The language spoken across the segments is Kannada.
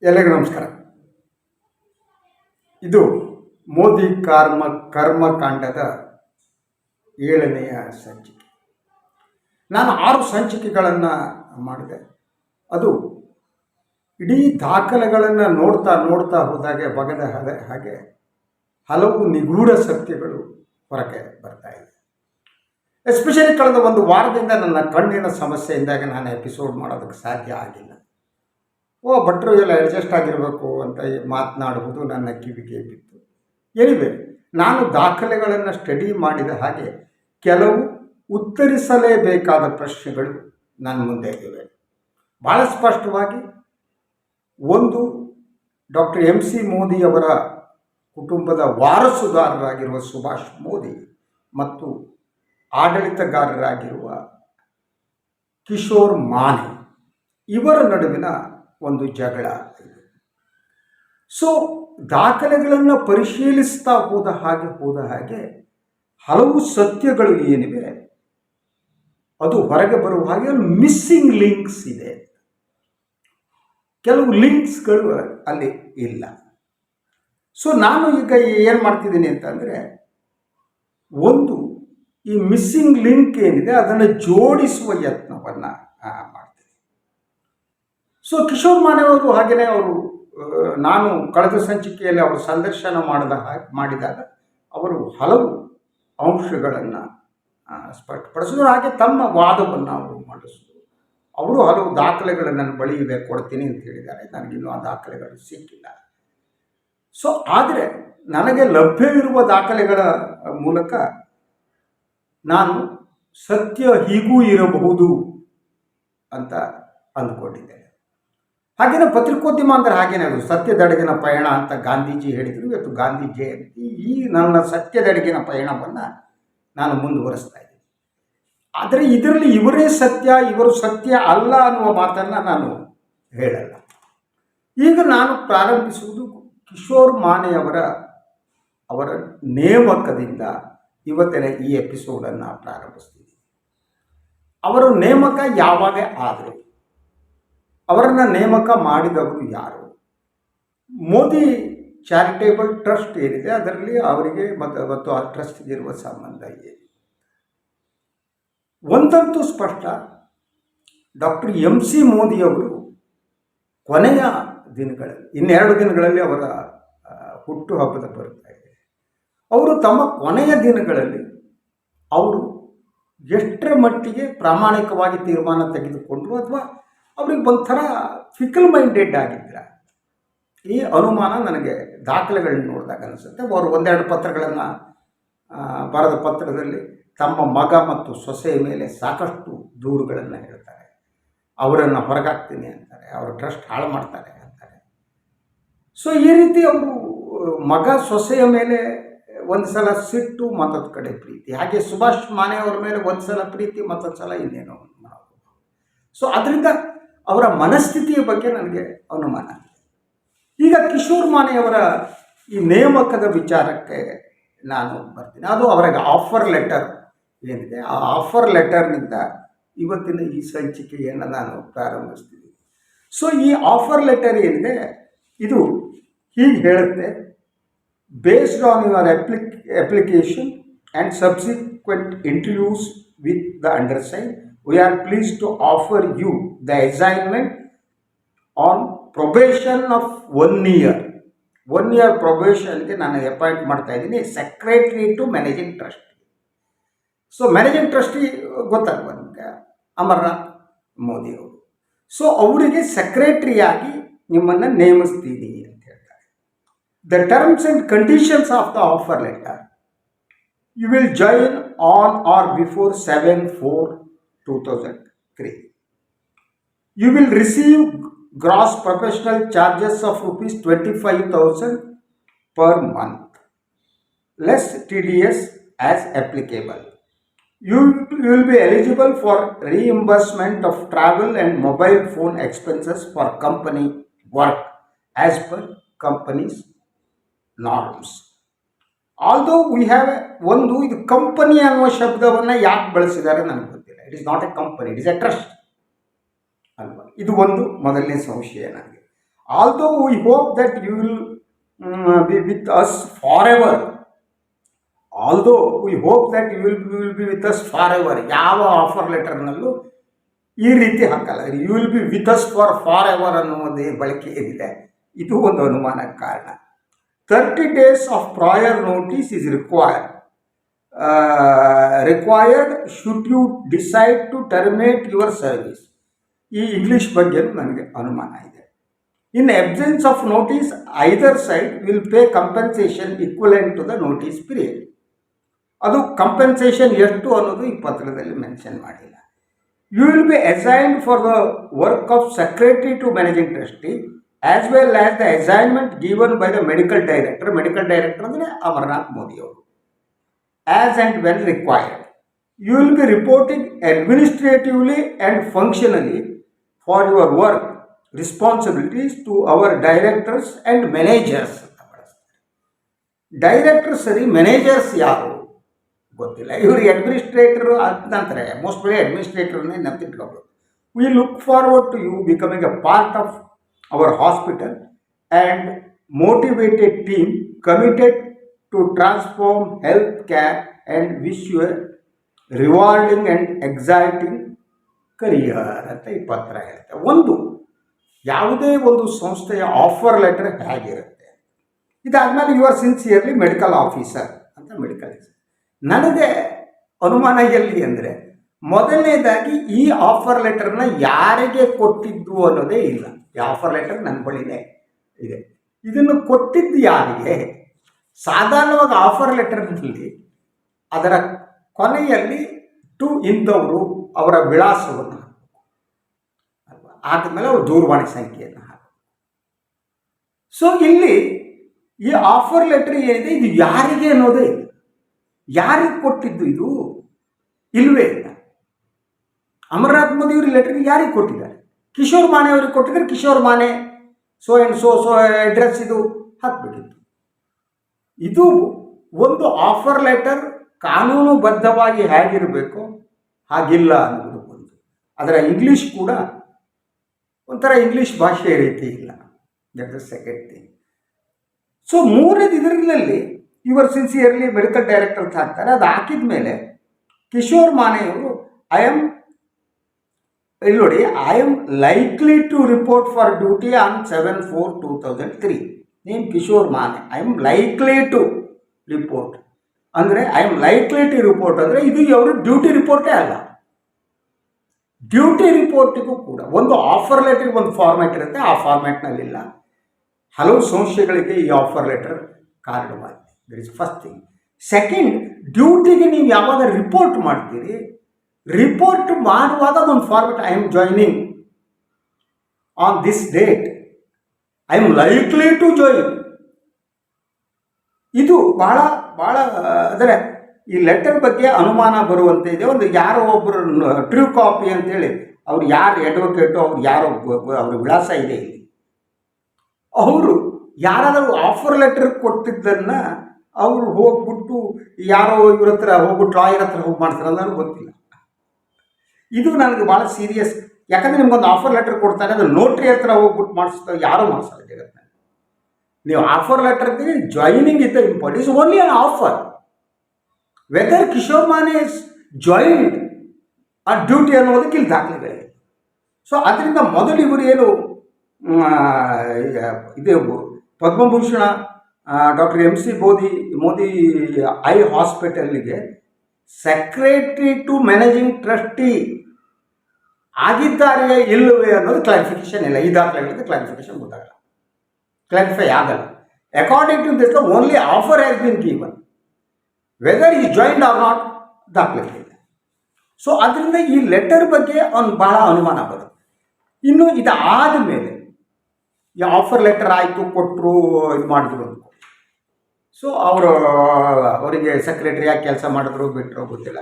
ಎಲ್ಲರಿಗೂ ನಮಸ್ಕಾರ. ಇದು ಮೋದಿ ಕರ್ಮಕಾಂಡದ 7ನೆಯ ಸಂಚಿಕೆ. ನಾನು 6 ಸಂಚಿಕೆಗಳನ್ನು ಮಾಡಿದೆ. ಅದು ಇಡೀ ದಾಖಲೆಗಳನ್ನು ನೋಡ್ತಾ ಹೋದಾಗೆ ಬಗೆದ ಹಾಗೆ ಹಲವು ನಿಗೂಢ ಸತ್ಯಗಳು ಹೊರಗೆ ಬರ್ತಾ ಇದೆ. ಎಸ್ಪೆಷಲಿ ಕಳೆದ ಒಂದು ವಾರದಿಂದ ನನ್ನ ಕಣ್ಣಿನ ಸಮಸ್ಯೆಯಿಂದಾಗಿ ನಾನು ಎಪಿಸೋಡ್ ಮಾಡೋದಕ್ಕೆ ಸಾಧ್ಯ ಆಗಿಲ್ಲ. ಭಟ್ರು ಎಲ್ಲ ಅಡ್ಜಸ್ಟ್ ಆಗಿರಬೇಕು ಅಂತ ಮಾತನಾಡುವುದು ನನ್ನ ಕಿವಿಗೆ ಬಿತ್ತು. ಎನಿವೆ, ನಾನು ದಾಖಲೆಗಳನ್ನು ಸ್ಟಡಿ ಮಾಡಿದ ಹಾಗೆ ಕೆಲವು ಉತ್ತರಿಸಲೇಬೇಕಾದ ಪ್ರಶ್ನೆಗಳು ನನ್ನ ಮುಂದೆ ಇವೆ. ಭಾಳ ಸ್ಪಷ್ಟವಾಗಿ ಒಂದು, ಡಾಕ್ಟರ್ MC ಮೋದಿಯವರ ಕುಟುಂಬದ ವಾರಸುದಾರರಾಗಿರುವ ಸುಭಾಷ್ ಮೋದಿ ಮತ್ತು ಆಡಳಿತಗಾರರಾಗಿರುವ ಕಿಶೋರ್ ಮಾನೆ ಇವರ ನಡುವಿನ ಒಂದು ಜಗಳ ಇದೆ. ಸೊ ದಾಖಲೆಗಳನ್ನು ಪರಿಶೀಲಿಸ್ತಾ ಹೋದ ಹಾಗೆ ಹಲವು ಸತ್ಯಗಳು ಏನಿವೆ ಅದು ಹೊರಗೆ ಬರುವ ಹಾಗೆ ಮಿಸ್ಸಿಂಗ್ ಲಿಂಕ್ಸ್ ಇದೆ. ಕೆಲವು ಲಿಂಕ್ಸ್ಗಳು ಅಲ್ಲಿ ಇಲ್ಲ. ಸೊ ನಾನು ಈಗ ಏನು ಮಾಡ್ತಿದ್ದೀನಿ ಅಂತಂದರೆ, ಒಂದು, ಈ ಮಿಸ್ಸಿಂಗ್ ಲಿಂಕ್ ಏನಿದೆ ಅದನ್ನು ಜೋಡಿಸುವ ಯತ್ನವನ್ನು ಮಾಡ್ತೀನಿ. ಸೊ ಕಿಶೋರ್ ಮಾನೆ ಅವರು ಹಾಗೆಯೇ ನಾನು ಕಳೆದ ಸಂಚಿಕೆಯಲ್ಲಿ ಅವರು ಸಂದರ್ಶನ ಮಾಡಿದಾಗ ಅವರು ಹಲವು ಅಂಶಗಳನ್ನು ಸ್ಪಷ್ಟಪಡಿಸಿದ್ರು. ಹಾಗೆ ತಮ್ಮ ವಾದವನ್ನು ಅವರು ಮಾಡಿಸಿದ್ರು. ಅವರು ಹಲವು ದಾಖಲೆಗಳು ನನ್ನ ಬಳಿ ಇವೆ, ಕೊಡ್ತೀನಿ ಅಂತ ಹೇಳಿದ್ದಾರೆ. ನನಗಿನ್ನೂ ಆ ದಾಖಲೆಗಳು ಸಿಕ್ಕಿಲ್ಲ. ಸೊ ಆದರೆ ನನಗೆ ಲಭ್ಯವಿರುವ ದಾಖಲೆಗಳ ಮೂಲಕ ನಾನು ಸತ್ಯ ಹೀಗೂ ಇರಬಹುದು ಅಂತ ಅಂದ್ಕೊಂಡಿದ್ದೇನೆ. ಹಾಗೆಯೇ ಪತ್ರಿಕೋದ್ಯಮ ಅಂದರೆ ಹಾಗೇನೆ, ಅದು ಸತ್ಯದೆಡೆಗಿನ ಪಯಣ ಅಂತ ಗಾಂಧೀಜಿ ಹೇಳಿದರು. ಇವತ್ತು ಗಾಂಧಿ ಜಯಂತಿ. ಈ ನನ್ನ ಸತ್ಯದೆಡೆಗಿನ ಪಯಣವನ್ನು ನಾನು ಮುಂದುವರಿಸ್ತಾ ಇದ್ದೀನಿ. ಆದರೆ ಇದರಲ್ಲಿ ಇವರೇ ಸತ್ಯ, ಇವರು ಸತ್ಯ ಅಲ್ಲ ಅನ್ನುವ ಮಾತನ್ನು ನಾನು ಹೇಳಲ್ಲ. ಈಗ ನಾನು ಪ್ರಾರಂಭಿಸುವುದು ಕಿಶೋರ್ ಮಾನೆಯವರ ನೇಮಕದಿಂದ ಇವತ್ತಿನ ಈ ಎಪಿಸೋಡನ್ನು ಪ್ರಾರಂಭಿಸ್ತೀನಿ. ಅವರ ನೇಮಕ ಯಾವಾಗ ಆದರು, ಅವರನ್ನು ನೇಮಕ ಮಾಡಿದವರು ಯಾರು, ಮೋದಿ ಚಾರಿಟೇಬಲ್ ಟ್ರಸ್ಟ್ ಏನಿದೆ ಅದರಲ್ಲಿ ಅವರಿಗೆ ಮತ್ತು ಆ ಟ್ರಸ್ಟ್ಗಿರುವ ಸಂಬಂಧ ಏನು? ಒಂದಂತೂ ಸ್ಪಷ್ಟ, ಡಾಕ್ಟರ್ MC ಮೋದಿಯವರು ಕೊನೆಯ ದಿನಗಳಲ್ಲಿ, 2 ದಿನಗಳಲ್ಲಿ ಅವರ ಹುಟ್ಟುಹಬ್ಬದ ಬರ್ತಾ ಇದೆ. ಅವರು ತಮ್ಮ ಕೊನೆಯ ದಿನಗಳಲ್ಲಿ ಅವರು ಎಷ್ಟರ ಮಟ್ಟಿಗೆ ಪ್ರಾಮಾಣಿಕವಾಗಿ ತೀರ್ಮಾನ ತೆಗೆದುಕೊಂಡ್ರು ಅಥವಾ ಅವ್ರಿಗೆ ಒಂಥರ ಫಿಕಲ್ ಮೈಂಡೆಡ್ ಆಗಿದ್ರ, ಈ ಅನುಮಾನ ನನಗೆ ದಾಖಲೆಗಳನ್ನ ನೋಡಿದಾಗ ಅನಿಸುತ್ತೆ. ಅವರು 1-2 ಪತ್ರಗಳನ್ನು ಬರೆದ ಪತ್ರದಲ್ಲಿ ತಮ್ಮ ಮಗ ಮತ್ತು ಸೊಸೆಯ ಮೇಲೆ ಸಾಕಷ್ಟು ದೂರುಗಳನ್ನು ಹೇಳ್ತಾರೆ. ಅವರನ್ನು ಹೊರಗಾಗ್ತೀನಿ ಅಂತಾರೆ, ಅವರ ಟ್ರಸ್ಟ್ ಹಾಳು ಮಾಡ್ತಾರೆ ಅಂತಾರೆ. ಸೊ ಈ ರೀತಿ ಅವರು ಮಗ ಸೊಸೆಯ ಮೇಲೆ ಒಂದು ಸಲ ಸಿಟ್ಟು, ಮತ್ತೊಂದು ಕಡೆ ಪ್ರೀತಿ. ಹಾಗೆ ಸುಭಾಷ್ ಮಾನೆ ಅವರ ಮೇಲೆ ಒಂದು ಸಲ ಪ್ರೀತಿ, ಮತ್ತೊಂದು ಸಲ ಇನ್ನೇನೋ ಮಾಡೋದು. ಸೊ ಅದರಿಂದ ಅವರ ಮನಸ್ಥಿತಿಯ ಬಗ್ಗೆ ನನಗೆ ಅನುಮಾನ. ಈಗ ಕಿಶೋರ್ ಮಾನೆಯವರ ಈ ನೇಮಕದ ವಿಚಾರಕ್ಕೆ ನಾನು ಬರ್ತೀನಿ. ಅದು ಅವರಿಗೆ ಆಫರ್ ಲೆಟರ್ ಏನಿದೆ, ಆ ಆಫರ್ ಲೆಟರ್ನಿಂದ ಇವತ್ತಿನ ಈ ಸಂಚಿಕೆಯನ್ನು ನಾನು ಪ್ರಾರಂಭಿಸ್ತೀನಿ. ಸೊ ಈ ಆಫರ್ ಲೆಟರ್ ಏನಿದೆ ಇದು ಹೀಗೆ ಹೇಳುತ್ತೆ: based on your application and subsequent interviews with the undersigned, we are pleased to offer you the assignment on probation of 1 year. 1 year ಪ್ರೊಬೇಷನ್ಗೆ ನಾನು ಅಪಾಯಿಂಟ್ ಮಾಡ್ತಾ ಇದ್ದೀನಿ secretary to managing trustee. So managing trustee ಗೊತ್ತಲ್ವ ನಿಮಗೆ, ಅಮರ್ನಾಥ್ ಮೋದಿ ಅವರು. ಸೊ ಅವರಿಗೆ ಸೆಕ್ರೆಟರಿಯಾಗಿ ನಿಮ್ಮನ್ನು ನೇಮಿಸ್ತೀನಿ ಅಂತ ಹೇಳ್ತಾರೆ. The terms and conditions of the offer letter: you will join on or before 7/4/2003. You will receive gross professional charges of rupees 25,000 per month, less TDS as applicable. You will be eligible for reimbursement of travel and mobile phone expenses for company work as per company's norms. Although we have ಇದು ಕಂಪನಿ ಅನ್ನುವ ಶಬ್ದವನ್ನು ಯಾಕೆ ಬಳಸಿದ್ದಾರೆ ನನಗೆ ಗೊತ್ತಿಲ್ಲ. It is not a company, it is a trust ಅಲ್ವಾ. ಇದು ಒಂದು ಮೊದಲನೇ ಸಂಶಯ ನನಗೆ. Although we hope that you will be with us forever. Although we hope that you will be with us forever. ಯಾವ ಆಫರ್ ಲೆಟರ್ನಲ್ಲೂ ಈ ರೀತಿ ಹಾಕಲ್ಲ. You will be with us forever ಅನ್ನುವುದೇ ಬಳಕೆ ಏನಿದೆ, ಇದು ಒಂದು ಅನುಮಾನಕ್ಕೆ ಕಾರಣ. 30 days of prior notice is required should you decide to terminate your service. ಈ ಇಂಗ್ಲೀಷ್ ಬಗ್ಗೆ ನನಗೆ ಅನುಮಾನ ಇದೆ. ಇನ್ absence of notice, either side will pay compensation equivalent to the notice period. ಅದು ಕಂಪೆನ್ಸೇಷನ್ ಎಷ್ಟು ಅನ್ನೋದು ಈ ಪತ್ರದಲ್ಲಿ ಮೆನ್ಷನ್ ಮಾಡಿಲ್ಲ. You will be assigned for the work of secretary to managing trustee as well as the assignment given by the medical director. Medical director ಅಂದರೆ ಅಮರನಾಥ್ ಮೋದಿ ಅವರು. As and when required. You will be reporting administratively and functionally for your work responsibilities to our directors and managers. Director ಸರಿ, ಮ್ಯಾನೇಜರ್ಸ್ ಯಾರು ಗೊತ್ತಿಲ್ಲ. ಇವ್ರಿಗೆ ಅಡ್ಮಿನಿಸ್ಟ್ರೇಟರು ಅಂತಾರೆ, ಮೋಸ್ಟ್ಲಿ ಅಡ್ಮಿನಿಸ್ಟ್ರೇಟರ್ನೇ ನೆನಪಿಟ್ಕೊಬೋದು. We look forward to you becoming a part of our hospital and motivated team committed to transform healthcare and wish you a rewarding and exciting career ಅಂತ ಈ ಪತ್ರ ಹೇಳುತ್ತೆ. ಒಂದು ಯಾವುದೇ ಒಂದು ಸಂಸ್ಥೆಯ ಆಫರ್ ಲೆಟರ್ ಹೇಗಿರುತ್ತೆ, ಇದಾದಮೇಲೆ you are sincerely medical officer ಅಂತ ಮೆಡಿಕಲ್. ನನಗೆ ಅನುಮಾನ ಎಲ್ಲಿ ಅಂದರೆ, ಮೊದಲನೇದಾಗಿ ಈ ಆಫರ್ ಲೆಟರ್ನ ಯಾರಿಗೆ ಕೊಟ್ಟಿದ್ದು ಅನ್ನೋದೇ ಇಲ್ಲ. ಈ ಆಫರ್ ಲೆಟರ್ ನನ್ನ ಬಳಿನೇ ಇದೆ. ಇದನ್ನು ಕೊಟ್ಟಿದ್ದು ಯಾರಿಗೆ? ಸಾಧಾರಣವಾಗಿ ಆಫರ್ ಲೆಟರ್ನಲ್ಲಿ ಅದರ ಕೊನೆಯಲ್ಲಿ ಟು ಇಂದವರು ಅವರ ವಿಳಾಸವನ್ನು ಹಾಕಬೇಕು, ಆದಮೇಲೆ ಅವ್ರ ದೂರವಾಣಿ ಸಂಖ್ಯೆಯನ್ನು ಹಾಕಬೇಕು. ಸೊ ಇಲ್ಲಿ ಈ ಆಫರ್ ಲೆಟರ್ ಏನಿದೆ, ಇದು ಯಾರಿಗೆ ಅನ್ನೋದೇ ಇಲ್ಲ. ಯಾರಿಗೆ ಕೊಟ್ಟಿದ್ದು ಇದು ಇಲ್ವೇ ಇಲ್ಲ. ಅಮರನಾಥ್ ಮೋದಿ ಅವ್ರ ಲೆಟರ್ ಯಾರಿಗೆ ಕೊಟ್ಟಿದ್ದಾರೆ? ಕಿಶೋರ್ ಮಾನೆ ಅವ್ರಿಗೆ ಕೊಟ್ಟಿದ್ದಾರೆ. Kishore Mane so and so address ಇದು ಹಾಕಬೇಕಿತ್ತು. ಇದು ಒಂದು ಆಫರ್ ಲೆಟರ್ ಕಾನೂನುಬದ್ಧವಾಗಿ ಹೇಗಿರಬೇಕು ಹಾಗಿಲ್ಲ ಅನ್ನೋದು ಒಂದು. ಅದರ ಇಂಗ್ಲೀಷ್ ಕೂಡ ಒಂಥರ ಇಂಗ್ಲೀಷ್ ಭಾಷೆ ರೀತಿ ಇಲ್ಲ. That is second thing. So ಮೂರನೇದು ಇದರಲ್ಲಿ ಇವರು ಸಿನ್ಸಿಯರ್ಲಿ ಮೆಡಿಕಲ್ ಡೈರೆಕ್ಟರ್ ಅಂತ ಹಾಕ್ತಾರೆ. ಅದು ಹಾಕಿದ ಮೇಲೆ ಕಿಶೋರ್ ಮಾನೆಯವರು ಇಲ್ಲಿ ನೋಡಿ, I am likely to report for duty on 7/4/2003. Name Kishore Mane. I am likely to report ಅಂದರೆ I am likely to report ಅಂದರೆ ಇದು ಅವರು ಡ್ಯೂಟಿ ರಿಪೋರ್ಟೇ ಅಲ್ಲ. ಡ್ಯೂಟಿ ರಿಪೋರ್ಟಿಗೂ ಕೂಡ ಒಂದು ಆಫರ್ ಲೆಟರ್ಗೆ ಒಂದು ಫಾರ್ಮ್ಯಾಟ್ ಇರುತ್ತೆ, ಆ ಫಾರ್ಮ್ಯಾಟ್ನಲ್ಲಿಲ್ಲ. ಹಲವು ಸಂಸ್ಥೆಗಳಿಗೆ ಈ ಆಫರ್ ಲೆಟರ್ ಕಾರಣವಾಗಿದೆ. That is first thing. Second, ಡ್ಯೂಟಿಗೆ ನೀವು ಯಾವಾಗ ರಿಪೋರ್ಟ್ ಮಾಡ್ತೀರಿ, ರಿಪೋರ್ಟ್ ಮಾಡುವಾಗ ಒಂದು format, I am joining on this date, I am likely to join. ಇದು ಭಾಳ ಭಾಳ ಅಂದರೆ ಈ ಲೆಟರ್ ಬಗ್ಗೆ ಅನುಮಾನ ಬರುವಂತೆ ಇದೆ. ಒಂದು ಯಾರೋ ಒಬ್ಬರು ಟ್ರೂ ಕಾಪಿ ಅಂತೇಳಿ, ಅವ್ರು ಯಾರು ಅಡ್ವೊಕೇಟು, ಅವ್ರು ಯಾರೋ ಅವ್ರ ವಿಳಾಸ ಇದೆ ಇಲ್ಲಿ. ಅವರು ಯಾರಾದರೂ ಆಫರ್ ಲೆಟರ್ ಕೊಟ್ಟಿದ್ದನ್ನು ಅವರು ಹೋಗ್ಬಿಟ್ಟು ಯಾರೋ ಇವ್ರ ಹತ್ರ ಹೋಗ್ಬಿಟ್ಟು ಲಾಯರ್ ಹತ್ರ ಹೋಗಿ ಮಾಡ್ತಾರೆ ಅನ್ನೋದು ಗೊತ್ತಿಲ್ಲ. ಇದು ನನಗೆ ಭಾಳ ಸೀರಿಯಸ್. ಯಾಕಂದರೆ ನಿಮ್ಗೊಂದು ಆಫರ್ ಲೆಟರ್ ಕೊಡ್ತಾರೆ, ಅದು ನೋಟ್ರಿ ಹತ್ರ ಹೋಗ್ಬಿಟ್ಟು ಮಾಡಿಸ್ತಾರೆ, ಯಾರೂ ಮಾಡಿಸಲ್ಲ ಜಗತ್ತಿನಲ್ಲಿ. ನೀವು ಆಫರ್ ಲೆಟರ್ಗೆ ಜಾಯಿನಿಂಗ್ ಇದ್ದ important is only on offer. Whether Kishore Mane is joined ಆ ಡ್ಯೂಟಿ ಅನ್ನೋದಕ್ಕೆ ಇಲ್ಲಿ ದಾಖಲೆಗಳಿವೆ. ಸೊ ಅದರಿಂದ ಮೊದಲು ಇವರು ಏನು ಇದು ಪದ್ಮಭೂಷಣ ಡಾಕ್ಟರ್ MC ಮೋದಿ ಐ ಹಾಸ್ಪಿಟಲ್ಗೆ ಸೆಕ್ರೆಟರಿ ಟು ಮ್ಯಾನೇಜಿಂಗ್ ಟ್ರಸ್ಟಿ ಆಗಿದ್ದಾರೆಯೇ ಇಲ್ಲವೇ ಅನ್ನೋದು ಕ್ಲಾರಿಫಿಕೇಶನ್ ಇಲ್ಲ. ಈ ದಾಖಲೆಗಳಿಗೆ ಕ್ಲಾರಿಫಿಕೇಶನ್ ಗೊತ್ತಾಗಲ್ಲ, ಕ್ಲಾರಿಫೈ ಆಗಲ್ಲ. According to this only offer has been given, whether ಈ ಜಾಯಿಂಡ್ ಆರ್ ನಾಟ್ ದಾಖಲೆಗಳಿದೆ. ಸೊ ಅದರಿಂದ ಈ ಲೆಟರ್ ಬಗ್ಗೆ ಅವ್ನು ಭಾಳ ಅನುಮಾನ ಬರುತ್ತೆ. ಇನ್ನು ಇದಾದ ಮೇಲೆ ಈ ಆಫರ್ ಲೆಟರ್ ಆಯಿತು, ಕೊಟ್ಟರು, ಇದು ಮಾಡಿದ್ರು ಅಂತ. ಸೊ ಅವರಿಗೆ ಸೆಕ್ರೆಟರಿಯಾಗಿ ಕೆಲಸ ಮಾಡಿದ್ರು ಬಿಟ್ಟರು ಗೊತ್ತಿಲ್ಲ.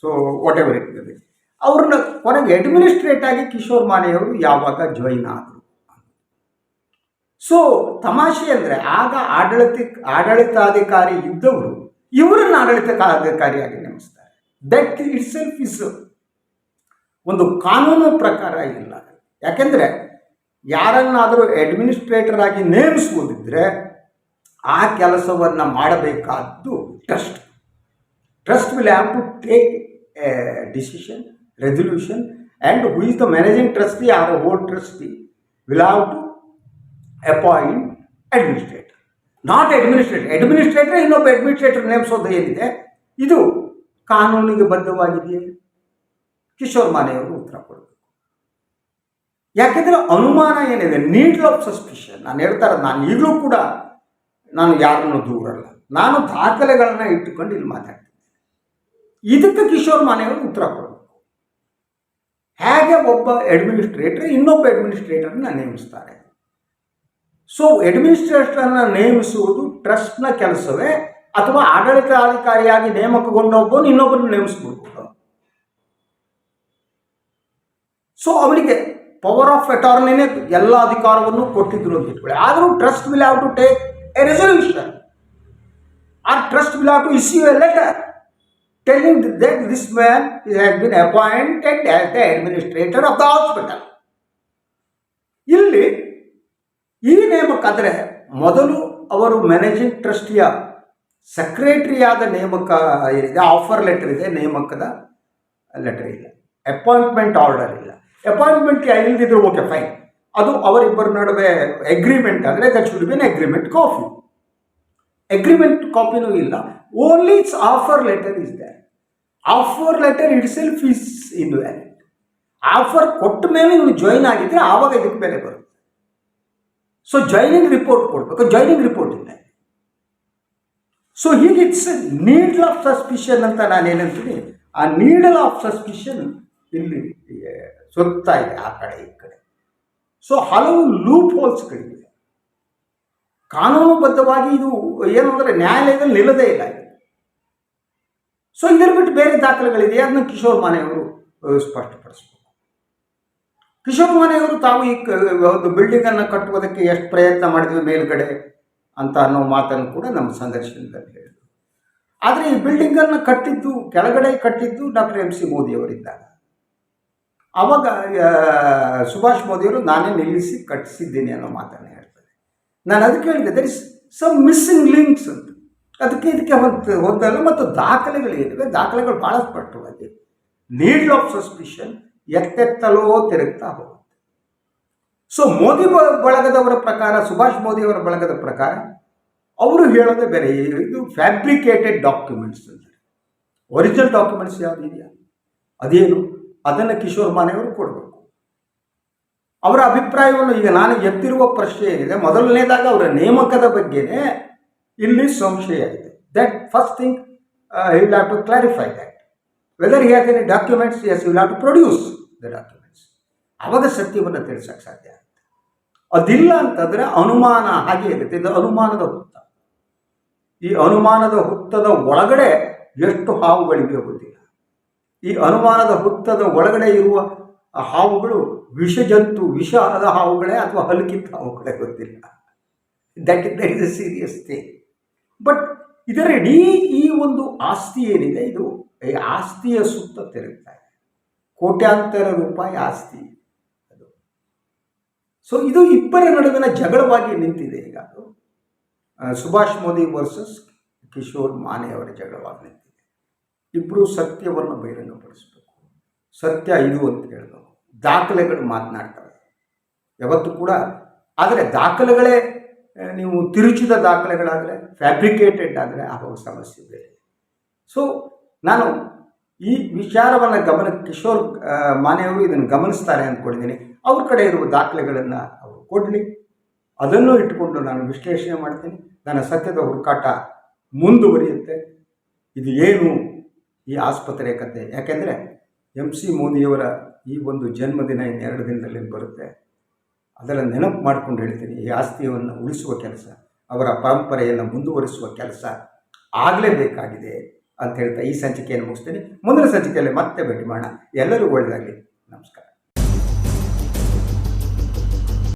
ಸೊ ವಾಟ್ ಎವರ್ ಇರ್ತದೆ, ಅವ್ರನ್ನ ಕೊನೆಗೆ ಅಡ್ಮಿನಿಸ್ಟ್ರೇಟ್ ಆಗಿ ಕಿಶೋರ್ ಮಾನೆಯವರು ಯಾವಾಗ ಜಾಯಿನ್ ಆದರು. ಸೊ ತಮಾಷೆ ಅಂದರೆ ಆಗ ಆಡಳಿತಾಧಿಕಾರಿ ಇದ್ದವರು ಇವರನ್ನು ಆಡಳಿತಾಧಿಕಾರಿಯಾಗಿ ನೇಮಿಸ್ತಾರೆ. ದಟ್ ಇಟ್ ಸೆಲ್ಫ್ ಇಸ್ ಒಂದು ಕಾನೂನು ಪ್ರಕಾರ ಇಲ್ಲ. ಯಾಕೆಂದರೆ ಯಾರನ್ನಾದರೂ ಅಡ್ಮಿನಿಸ್ಟ್ರೇಟರ್ ಆಗಿ ನೇಮಿಸುವುದಿದ್ದರೆ ಆ ಕೆಲಸವನ್ನು ಮಾಡಬೇಕಾದ್ದು trust. Trust will have to take a decision, resolution, and who is the managing trustee or a whole trustee will have to appoint administrator. Not administrator. Administrator ಇನ್ನೊಬ್ಬ ಅಡ್ಮಿನಿಸ್ಟ್ರೇಟರ್ ನೇಮಿಸೋದು ಏನಿದೆ ಇದು ಕಾನೂನಿಗೆ ಬದ್ಧವಾಗಿದೆಯೇ? ಕಿಶೋರ್ ಮಾನೆಯವರು ಉತ್ತರ ಕೊಡಬೇಕು. ಯಾಕೆಂದರೆ ಅನುಮಾನ ಏನಿದೆ, ನೀಡ್ ಆಫ್ ಸಸ್ಪಿಷನ್. ನಾನು ಹೇಳ್ತಾರೆ, ನಾನು ಈಗಲೂ ಕೂಡ ನಾನು ಯಾರನ್ನು ದೂರಲ್ಲ, ನಾನು ದಾಖಲೆಗಳನ್ನ ಇಟ್ಟುಕೊಂಡು ಇಲ್ಲಿ ಮಾತಾಡ್ತೀನಿ. ಇದಕ್ಕೆ ಕಿಶೋರ್ ಮಾನೆಯವರು ಉತ್ತರ ಕೊಡಬೇಕು. ಹೇಗೆ ಒಬ್ಬ ಅಡ್ಮಿನಿಸ್ಟ್ರೇಟರ್ ಇನ್ನೊಬ್ಬ ಅಡ್ಮಿನಿಸ್ಟ್ರೇಟರ್ನ ನೇಮಿಸ್ತಾರೆ? ಸೊ ಅಡ್ಮಿನಿಸ್ಟ್ರೇಟರ್ನ ನೇಮಿಸುವುದು ಟ್ರಸ್ಟ್ನ ಕೆಲಸವೇ, ಅಥವಾ ಆಡಳಿತಾಧಿಕಾರಿಯಾಗಿ ನೇಮಕಗೊಂಡೊಬ್ಬನು ಇನ್ನೊಬ್ಬರನ್ನು ನೇಮಿಸ್ಬಿಡ್ಬೋದು? ಸೊ ಅವರಿಗೆ ಪವರ್ ಆಫ್ ಅಟಾರ್ನಿನೇ ಎಲ್ಲ ಅಧಿಕಾರವನ್ನು ಕೊಟ್ಟಿದ್ರು ಅಂತ ಇಟ್ಕೊಳ್ಳಿ. ಆದರೂ trust will have to take a resolution, or trust will have to issue a letter telling that this man has been appointed as the administrator of the hospital. ಇಲ್ಲಿ ಈ ನೇಮಕಾದರೆ ಮೊದಲು ಅವರು ಮ್ಯಾನೇಜಿಂಗ್ ಟ್ರಸ್ಟಿಯ ಸೆಕ್ರೆಟರಿಯಾದ ನೇಮಕ ಏನಿದೆ, ಆಫರ್ ಲೆಟರ್ ಇದೆ, ನೇಮಕದ ಲೆಟರ್ ಇಲ್ಲ, ಅಪಾಯಿಂಟ್ಮೆಂಟ್ ಆರ್ಡರ್ ಇಲ್ಲ. ಅಪಾಯಿಂಟ್ಮೆಂಟ್ ಇಲ್ದಿದ್ರು ಓಕೆ ಫೈನ್, ಅದು ಅವರಿಬ್ಬರ ನಡುವೆ ಅಗ್ರಿಮೆಂಟ್ ಆದರೆ that should be an agreement copy. Agreement ಕಾಪಿನೂ ಇಲ್ಲ, only it's offer letter is there. Offer letter itself is invalid. Offer ಕೊಟ್ಟ ಮೇಲೆ ಇವನು ಜಾಯಿನ್ ಆಗಿದ್ರೆ ಆವಾಗ ಇದಕ್ಕೆ ಬೆಲೆ ಬರುತ್ತೆ. ಸೊ ಜಾಯ್ನಿಂಗ್ ರಿಪೋರ್ಟ್ ಕೊಡಬೇಕು, ಜಾಯ್ನಿಂಗ್ ರಿಪೋರ್ಟ್ ಇಲ್ಲ. ಸೊ ಹೀಗೆ ಇಟ್ಸ್ ನೀಡಲ್ ಆಫ್ ಸಸ್ಪಿಷನ್ ಅಂತ ನಾನು ಏನಂತೀನಿ, ಆ ನೀಡಲ್ ಆಫ್ ಸಸ್ಪಿಷನ್ ಇಲ್ಲಿ ಸುತ್ತಾ ಇದೆ ಆ ಕಡೆ ಈ ಕಡೆ. ಸೊ ಹಲವು ಲೂಪ್ ಹೋಲ್ಸ್ಗಳಿವೆ. ಕಾನೂನುಬದ್ಧವಾಗಿ ಇದು ಏನು ಅಂದರೆ ನ್ಯಾಯಾಲಯದಲ್ಲಿ ನಿಲ್ಲದೇ ಇಲ್ಲ. ಸೊ ಇದರ ಬಿಟ್ಟು ಬೇರೆ ದಾಖಲೆಗಳಿದೆ, ಅದನ್ನ ಕಿಶೋರ್ ಮಾನೆಯವರು ಸ್ಪಷ್ಟಪಡಿಸಬೇಕು. ಕಿಶೋರ್ ಮಾನೆಯವರು ತಾವು ಈ ಒಂದು ಬಿಲ್ಡಿಂಗನ್ನು ಕಟ್ಟುವುದಕ್ಕೆ ಎಷ್ಟು ಪ್ರಯತ್ನ ಮಾಡಿದ್ವಿ ಮೇಲ್ಗಡೆ ಅಂತ ಅನ್ನೋ ಮಾತನ್ನು ಕೂಡ ನಮ್ಮ ಸಂದರ್ಶನದಲ್ಲಿ ಹೇಳಿದರು. ಆದರೆ ಈ ಬಿಲ್ಡಿಂಗನ್ನು ಕಟ್ಟಿದ್ದು, ಕೆಳಗಡೆ ಕಟ್ಟಿದ್ದು ಡಾಕ್ಟರ್ MC ಮೋದಿಯವರಿದ್ದಾಗ. ಆವಾಗ ಸುಭಾಷ್ ಮೋದಿಯವರು ನಾನೇ ನಿಲ್ಲಿಸಿ ಕಟ್ಟಿಸಿದ್ದೀನಿ ಅನ್ನೋ ಮಾತನ್ನು ಹೇಳ್ತಾರೆ. ನಾನು ಅದಕ್ಕೆ ಹೇಳಿದೆ, there is some missing links ಅಂತ. ಅದಕ್ಕೆ ಇದಕ್ಕೆ ಹೊಂದಲ್ಲ. ಮತ್ತು ದಾಖಲೆಗಳು ಏನಿವೆ, ದಾಖಲೆಗಳು ಭಾಳ ಸ್ಪಷ್ಟವಾಗಿ ನೀಡ್ ಆಫ್ ಸಸ್ಪಿಷನ್ ಎತ್ತೆತ್ತಲೋ ತಿರುಗ್ತಾ ಹೋಗುತ್ತೆ. ಸೊ ಮೋದಿ ಬಳಗದವರ ಪ್ರಕಾರ, ಸುಭಾಷ್ ಮೋದಿಯವರ ಬಳಗದ ಪ್ರಕಾರ ಅವರು ಹೇಳೋದೇ ಬೇರೆ. ಇದು ಫ್ಯಾಬ್ರಿಕೇಟೆಡ್ ಡಾಕ್ಯುಮೆಂಟ್ಸ್ ಅಂತ. ಒರಿಜಿನಲ್ ಡಾಕ್ಯುಮೆಂಟ್ಸ್ ಯಾವುದು ಇದೆಯಾ, ಅದೇನು, ಅದನ್ನು ಕಿಶೋರ್ ಮಾನೆಯವರು ಕೊಡಬೇಕು. ಅವರ ಅಭಿಪ್ರಾಯವನ್ನು ಈಗ ನಾನು ಎತ್ತಿರುವ ಪ್ರಶ್ನೆ ಏನಿದೆ, ಮೊದಲನೇದಾಗಿ ಅವರ ನೇಮಕದ ಬಗ್ಗೆನೇ ಇಲ್ಲಿ ಸಂಶಯ ಇದೆ. That first thing he will have to clarify that. Whether he has any documents, yes, he will have to produce the documents. ಆವಾಗ ಸತ್ಯವನ್ನು ತಿಳಿಸಕ್ಕೆ ಸಾಧ್ಯ ಆಗುತ್ತೆ. ಅದಿಲ್ಲ ಅಂತಂದರೆ ಅನುಮಾನ ಹಾಗೆ ಇರುತ್ತೆ. ಇದು ಅನುಮಾನದ ಹುತ್ತ. ಈ ಅನುಮಾನದ ಹುತ್ತದ ಒಳಗಡೆ ಎಷ್ಟು ಹಾವುಗಳಿವೆ ಗೊತ್ತಿಲ್ಲ. ಈ ಅನುಮಾನದ ಹುತ್ತದ ಒಳಗಡೆ ಇರುವ ಹಾವುಗಳು ವಿಷದ ಹಾವುಗಳೇ ಅಥವಾ ಹಲಕಿದ್ದ ಹಾವುಗಳೇ ಗೊತ್ತಿಲ್ಲ. That is A serious thing. But ಇದರ ಇಡೀ ಈ ಒಂದು ಆಸ್ತಿ ಏನಿದೆ, ಇದು ಆಸ್ತಿಯ ಸುತ್ತ ತಿರುಗ್ತಾ ಇದೆ. ಕೋಟ್ಯಾಂತರ ರೂಪಾಯಿ ಆಸ್ತಿ ಅದು. ಸೊ ಇದು ಇಬ್ಬರ ನಡುವಿನ ಜಗಳವಾಗಿ ನಿಂತಿದೆ. ಈಗ ಅದು ಸುಭಾಷ್ ಮೋದಿ ವರ್ಸಸ್ ಕಿಶೋರ್ ಮಾನೆಯವರ ಜಗಳವಾಗಿ ನಿಂತಿದೆ. ಇಬ್ಬರು ಸತ್ಯವನ್ನು ಬಹಿರಂಗಪಡಿಸಬೇಕು. ಸತ್ಯ ಇದು ಅಂತ ಹೇಳಬೇಕು. ದಾಖಲೆಗಳು ಮಾತನಾಡ್ತವೆ ಯಾವತ್ತೂ ಕೂಡ. ಆದರೆ ದಾಖಲೆಗಳೇ ನೀವು ತಿರುಚಿದ ದಾಖಲೆಗಳಾದರೆ, ಫ್ಯಾಬ್ರಿಕೇಟೆಡ್ ಆದರೆ ಆಗುವ ಸಮಸ್ಯೆ ಬೇರೆ. ಸೊ ನಾನು ಈ ವಿಚಾರವನ್ನು ಕಿಶೋರ್ ಮಾನೆಯವರು ಇದನ್ನು ಗಮನಿಸ್ತಾರೆ ಅಂದ್ಕೊಂಡಿದ್ದೀನಿ. ಅವ್ರ ಕಡೆ ಇರುವ ದಾಖಲೆಗಳನ್ನು ಅವರು ಕೊಡಲಿ, ಅದನ್ನು ಇಟ್ಟುಕೊಂಡು ನಾನು ವಿಶ್ಲೇಷಣೆ ಮಾಡ್ತೀನಿ. ನನ್ನ ಸತ್ಯದ ಹುಡುಕಾಟ ಮುಂದುವರಿಯುತ್ತೆ. ಇದು ಏನು ಈ ಆಸ್ಪತ್ರೆ ಕತೆ? ಯಾಕೆಂದರೆ MC ಮೋದಿಯವರ ಈ ಒಂದು ಜನ್ಮದಿನ ಇನ್ನು 2 ದಿನದಲ್ಲಿ ಬರುತ್ತೆ. ಅದರ ನೆನಪು ಮಾಡ್ಕೊಂಡು ಹೇಳ್ತೀನಿ, ಈ ಆಸ್ತಿಯನ್ನು ಉಳಿಸುವ ಕೆಲಸ, ಅವರ ಪರಂಪರೆಯನ್ನು ಮುಂದುವರಿಸುವ ಕೆಲಸ ಆಗಲೇಬೇಕಾಗಿದೆ ಅಂತ ಹೇಳ್ತಾ ಈ ಸಂಚಿಕೆಯನ್ನು ಮುಗಿಸ್ತೀನಿ. ಮುಂದಿನ ಸಂಚಿಕೆಯಲ್ಲಿ ಮತ್ತೆ ಭೇಟಿ ಮಾಡೋಣ. ಎಲ್ಲರಿಗೂ ಒಳ್ಳೆಯದಾಗಲಿ. ನಮಸ್ಕಾರ.